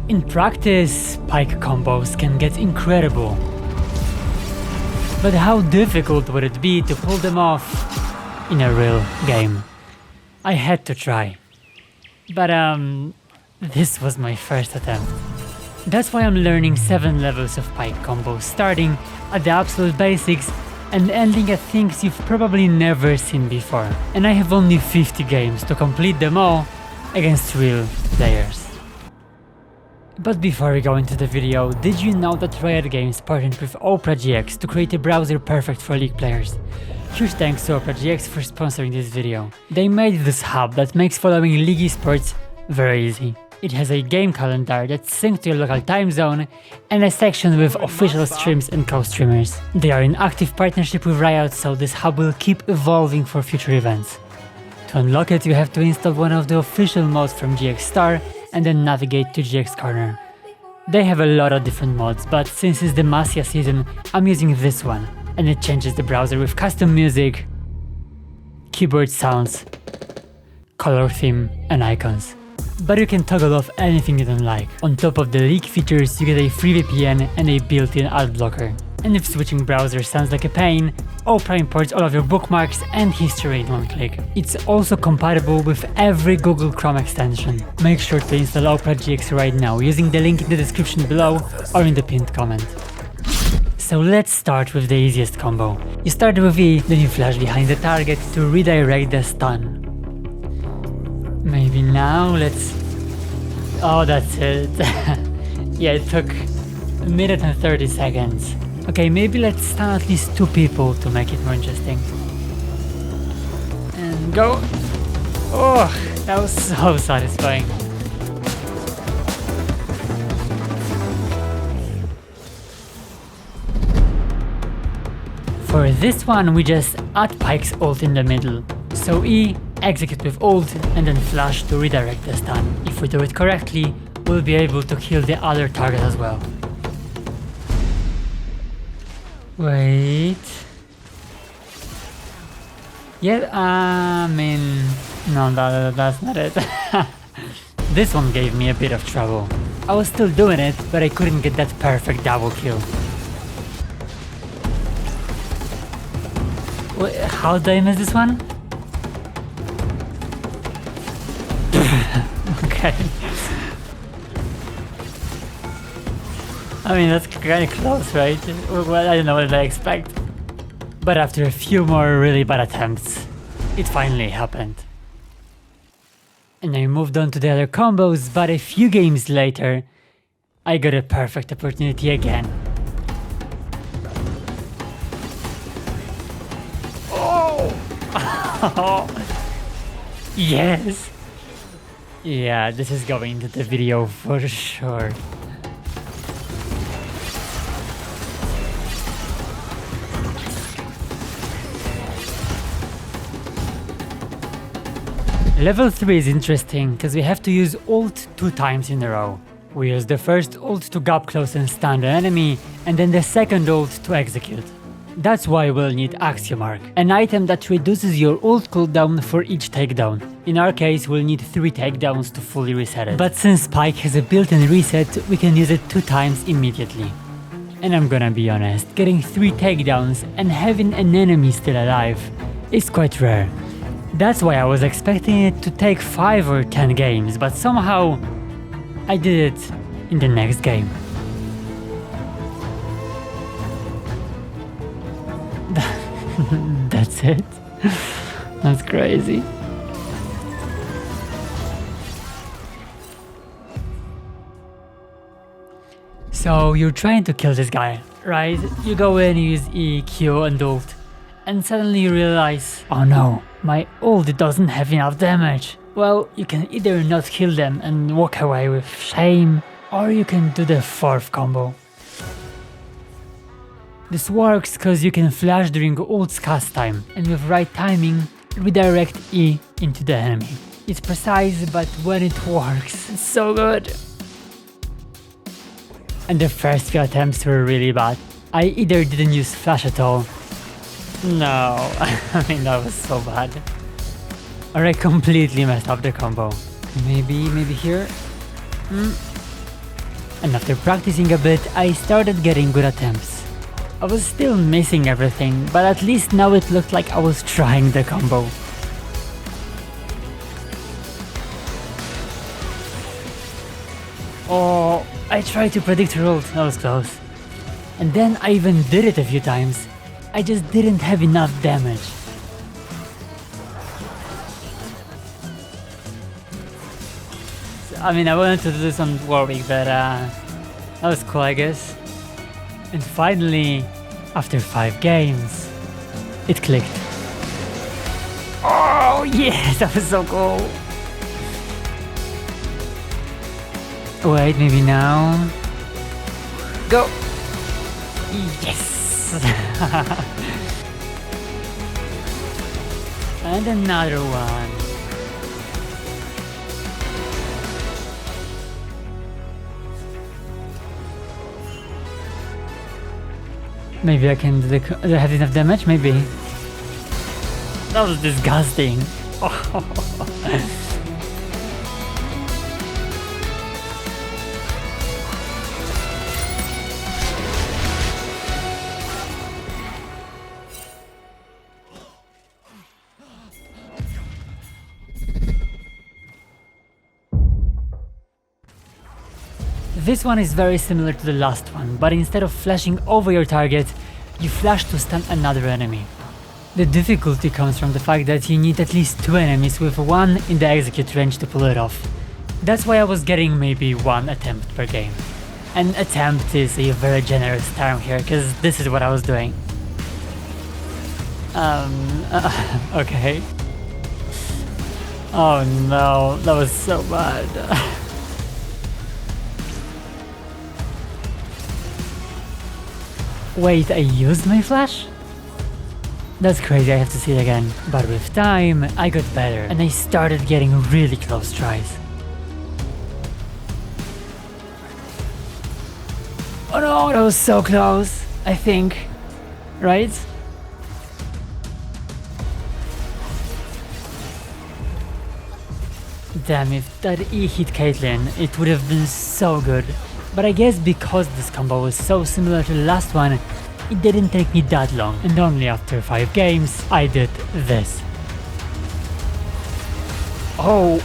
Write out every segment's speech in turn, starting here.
In practice, pike combos can get incredible. But how difficult would it be to pull them off in a real game? I had to try. But this was my first attempt. That's why I'm learning 7 levels of pike combos, starting at the absolute basics and ending at things you've probably never seen before. And I have only 50 games to complete them all against real players. But before we go into the video, did you know that Riot Games partnered with Opera GX to create a browser perfect for League players? Huge thanks to Opera GX for sponsoring this video. They made this hub that makes following League esports very easy. It has a game calendar that's synced to your local time zone and a section with official streams and co-streamers. They are in active partnership with Riot, so this hub will keep evolving for future events. To unlock it, you have to install one of the official mods from GX Star and then navigate to GX Corner. They have a lot of different mods, but since it's the Masia season, I'm using this one, and it changes the browser with custom music, keyboard sounds, color theme, and icons. But you can toggle off anything you don't like. On top of the League features, you get a free VPN and a built-in ad blocker. And if switching browsers sounds like a pain, Opera imports all of your bookmarks and history in one click. It's also compatible with every Google Chrome extension. Make sure to install Opera GX right now using the link in the description below or in the pinned comment. So let's start with the easiest combo. You start with E, then you flash behind the target to redirect the stun. Maybe now let's... Oh, that's it. Yeah, it took a minute and 30 seconds. Okay, maybe let's stun at least 2 people to make it more interesting. And go! Oh, that was so satisfying. For this one, we just add Pike's ult in the middle. So E, execute with ult, and then flash to redirect the stun. If we do it correctly, we'll be able to kill the other target as well. Wait. Yeah, I mean... No, that's not it. This one gave me a bit of trouble. I was still doing it, but I couldn't get that perfect double kill. Wait, how did I miss this one? Okay. I mean, that's kinda close, right? Well, I don't know what I expect. But after a few more really bad attempts, it finally happened. And I moved on to the other combos, but a few games later, I got a perfect opportunity again. Oh! Yes! Yeah, this is going into the video for sure. Level 3 is interesting because we have to use ult 2 times in a row. We use the first ult to gap close and stun the enemy, and then the second ult to execute. That's why we'll need Axiomark, an item that reduces your ult cooldown for each takedown. In our case, we'll need 3 takedowns to fully reset it. But since Pyke has a built-in reset, we can use it 2 times immediately. And I'm gonna be honest, getting 3 takedowns and having an enemy still alive is quite rare. That's why I was expecting it to take 5 or 10 games, but somehow I did it in the next game. That's it? That's crazy. So you're trying to kill this guy, right? You go in, you use E, Q and ult, and suddenly you realize, oh no, my ult doesn't have enough damage. Well, you can either not kill them and walk away with shame, or you can do the 4th combo. This works cause you can flash during ult's cast time, and with right timing, redirect E into the enemy. It's precise, but when it works, it's so good. And the first few attempts were really bad. I either didn't use flash at all. No, I mean that was so bad. Or I completely messed up the combo. Maybe here? And after practicing a bit, I started getting good attempts. I was still missing everything, but at least now it looked like I was trying the combo. Oh, I tried to predict her ult, that was close. And then I even did it a few times. I just didn't have enough damage. I mean, I wanted to do this on Warwick, but that was cool, I guess. And finally, after 5 games, it clicked. Oh yes, that was so cool. Wait, maybe now. Go! Yes! And another one. Maybe I can do I have enough damage? Maybe. That was disgusting. This one is very similar to the last one, but instead of flashing over your target, you flash to stun another enemy. The difficulty comes from the fact that you need at least 2 enemies with 1 in the execute range to pull it off. That's why I was getting maybe 1 attempt per game. And attempt is a very generous term here, because this is what I was doing. Okay. Oh no, that was so bad. Wait, I used my flash? That's crazy, I have to see it again. But with time, I got better and I started getting really close tries. Oh no, that was so close, I think. Right? Damn, if that E hit Caitlyn, it would have been so good. But I guess because this combo was so similar to the last one, it didn't take me that long, and only after 5 games, I did this. Oh,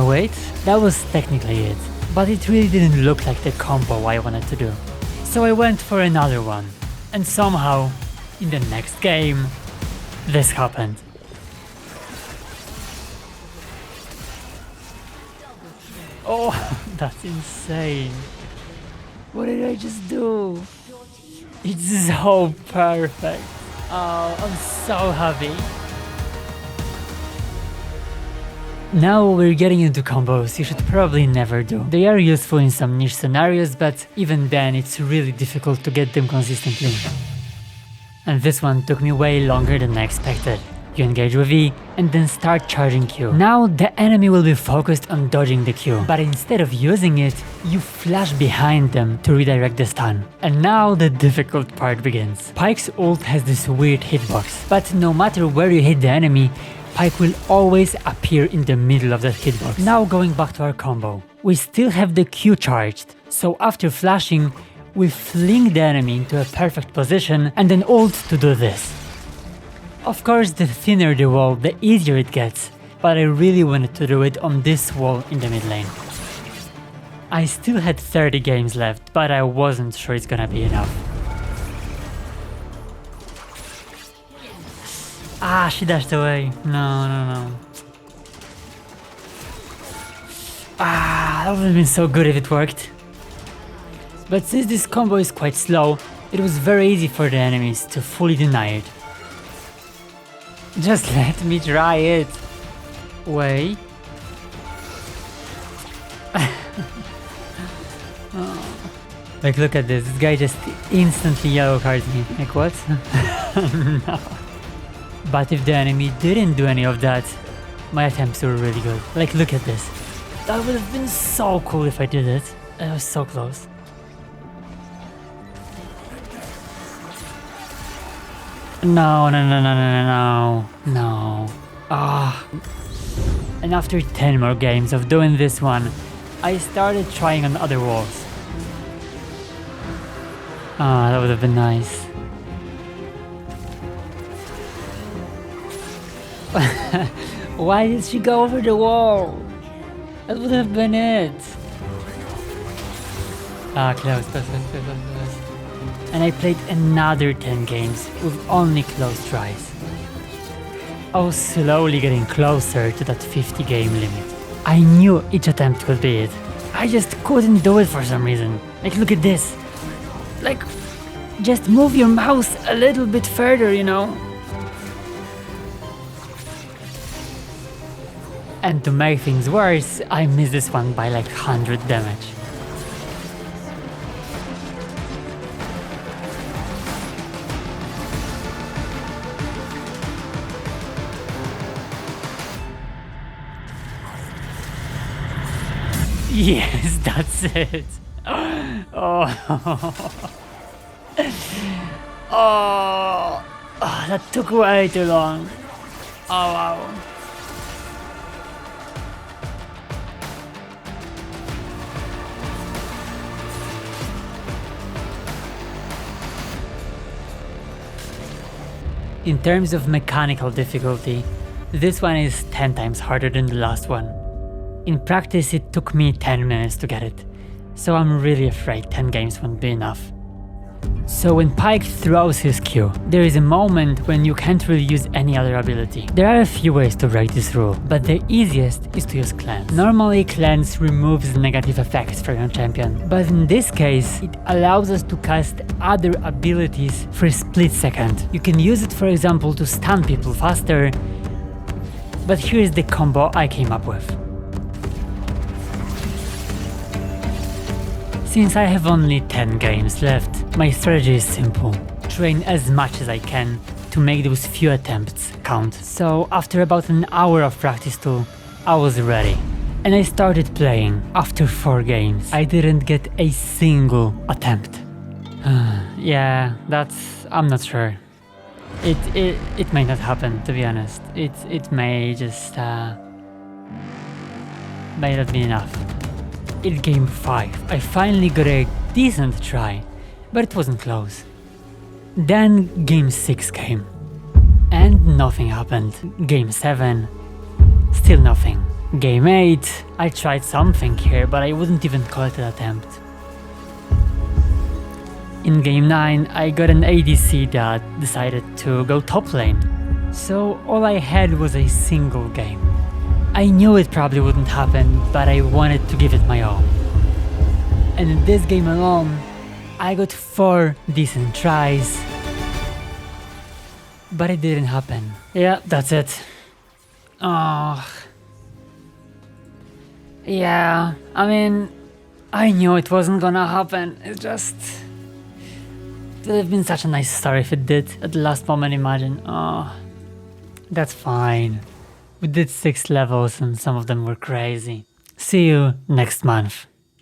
wait, that was technically it, but it really didn't look like the combo I wanted to do. So I went for another one, and somehow, in the next game, this happened. Oh, that's insane. What did I just do? It's so perfect. Oh, I'm so happy. Now we're getting into combos you should probably never do. They are useful in some niche scenarios, but even then it's really difficult to get them consistently. And this one took me way longer than I expected. You engage with E, and then start charging Q. Now the enemy will be focused on dodging the Q, but instead of using it, you flash behind them to redirect the stun. And now the difficult part begins. Pyke's ult has this weird hitbox, but no matter where you hit the enemy, Pyke will always appear in the middle of that hitbox. Now going back to our combo. We still have the Q charged, so after flashing, we fling the enemy into a perfect position and then ult to do this. Of course, the thinner the wall, the easier it gets, but I really wanted to do it on this wall in the mid lane. I still had 30 games left, but I wasn't sure it's gonna be enough. Ah, she dashed away. No. Ah, that would have been so good if it worked. But since this combo is quite slow, it was very easy for the enemies to fully deny it. Just let me try it. Wait. Oh. Like, look at this. This guy just instantly yellow cards me. Like, what? No. But if the enemy didn't do any of that, my attempts were really good. Like, look at this. That would have been so cool if I did it. It was so close. No. Ah. And after 10 more games of doing this one, I started trying on other walls. Ah, that would have been nice. Why did she go over the wall? That would have been it. Ah, close. And I played another 10 games with only close tries. I was slowly getting closer to that 50 game limit. I knew each attempt could be it. I just couldn't do it for some reason. Like, look at this. Like, just move your mouse a little bit further, you know? And to make things worse, I missed this one by like 100 damage. Yes, that's it. Oh. Oh, that took way too long. Oh wow. In terms of mechanical difficulty, this one is 10 times harder than the last one. In practice, it took me 10 minutes to get it, so I'm really afraid 10 games won't be enough. So when Pyke throws his Q, there is a moment when you can't really use any other ability. There are a few ways to break this rule, but the easiest is to use Cleanse. Normally Cleanse removes negative effects from your champion, but in this case it allows us to cast other abilities for a split second. You can use it, for example, to stun people faster, but here's the combo I came up with. Since I have only 10 games left, my strategy is simple. Train as much as I can to make those few attempts count. So after about an hour of practice too, I was ready. And I started playing. After 4 games, I didn't get a single attempt. Yeah, I'm not sure. It may not happen, to be honest. It may just may not be enough. In game 5, I finally got a decent try, but it wasn't close. Then game 6 came, and nothing happened. Game 7, still nothing. Game 8, I tried something here, but I wouldn't even call it an attempt. In game 9, I got an ADC that decided to go top lane, so all I had was a single game. I knew it probably wouldn't happen, but I wanted to give it my all. And in this game alone, I got 4 decent tries, but it didn't happen. Yeah, that's it. Oh. Yeah, I mean, I knew it wasn't gonna happen. It would have been such a nice story if it did at the last moment, imagine. Oh, that's fine. We did 6 levels and some of them were crazy. See you next month.